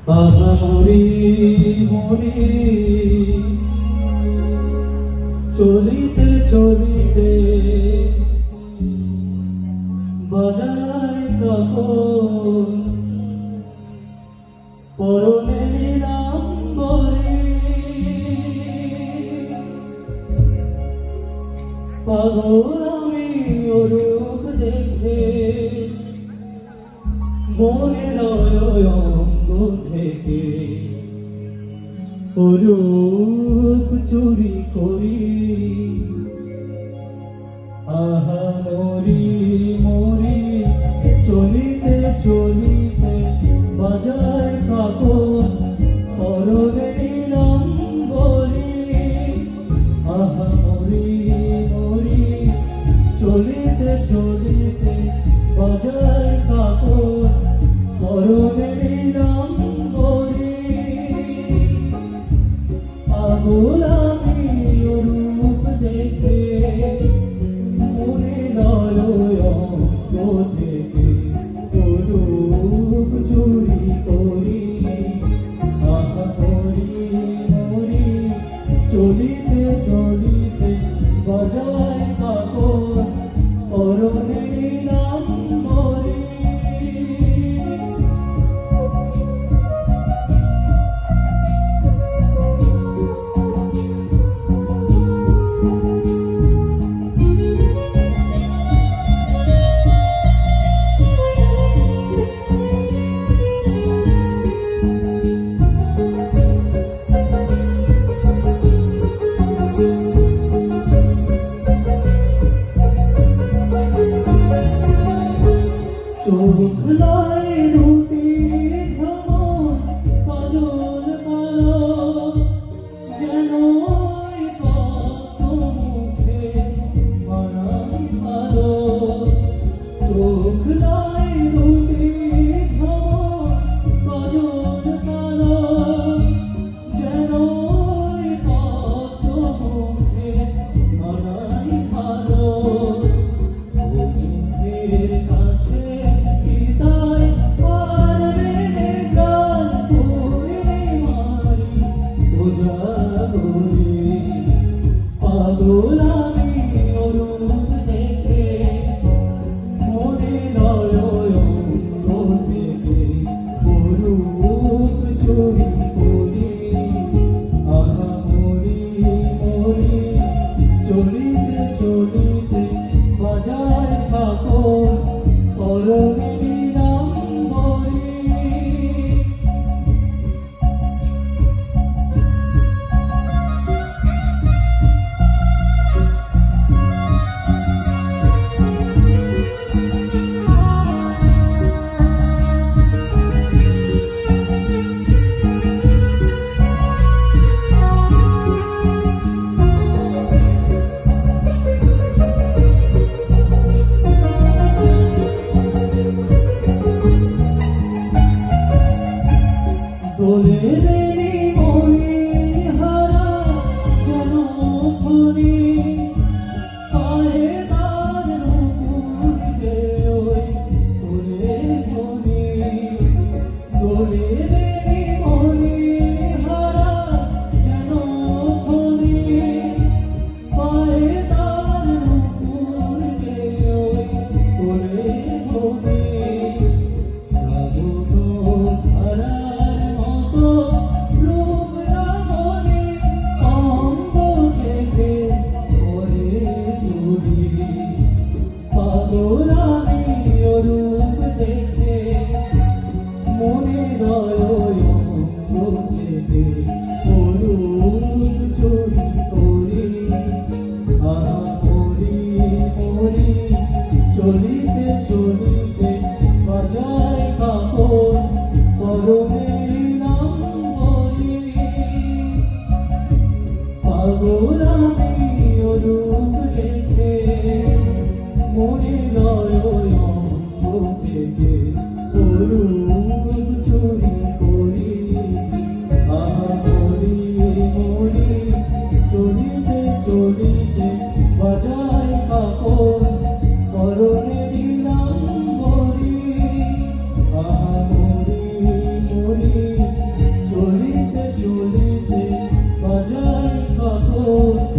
আহা মরি মরি চলিতে চলিতে বাজায় কাপড় পরনে নিলাম্বরে পাগল আমি ওরূপ দেখে মনের অঙ্গ থেকে ওরূপ চুরি করি আহা মরি মরি চলিতে চলিতে বাজায় কাপড় পরনে নিলাম্বরে আহা মরি মরি চলিতে চলিতে বাজায় কাপড় পরনে নিলাম্বরে পাগল আমি ওরূপ দেখে মনের অঙ্গ থেকে ওরূপ চুরি করি আহা মরি মরি চলিতে চলিতে বাজায় কাপড় পরনে নিলাম্বরে চোখ লাই রুটি ভ্রমণ কাজল কালো যেন কত মুখে মানাই ভালো চোখ লাই রুটি ভ্রমণ কাজল কালো যেন কত মুখে মানাই ভালো মুখের কাছে পাগল আমি ওরূপ দেখে মনের অঙ্গ থেকে ওরূপ চুরি করি আহা মরি মরি চলিতে চলিতে বাজায় কাপড় পরনে নিলাম্বরে দোলেরেরি মনি হারা যেন ফণি পায়ে তার নূপুর যে ওই দোলে ফণি দোলেরেরি মনি হারা যেন ফণি পায়ে তার নূপুর যে ওই দোলে ফণি পাগল আমি ওরূপ দেখে মনের অঙ্গ থেকে ওরূপ চুরি করি আহা মরি মরি চলিতে চলিতে বাজায় কাপড় পরনে নিলাম্বরে পাগল আমি ওরূপ দেখে মনের অঙ্গ থেকে ওরূপ চুরি করি আহা মরি মরি চলিতে চলিতে বাজায় কাপড় পরনে নিলাম্বরে আহা আদর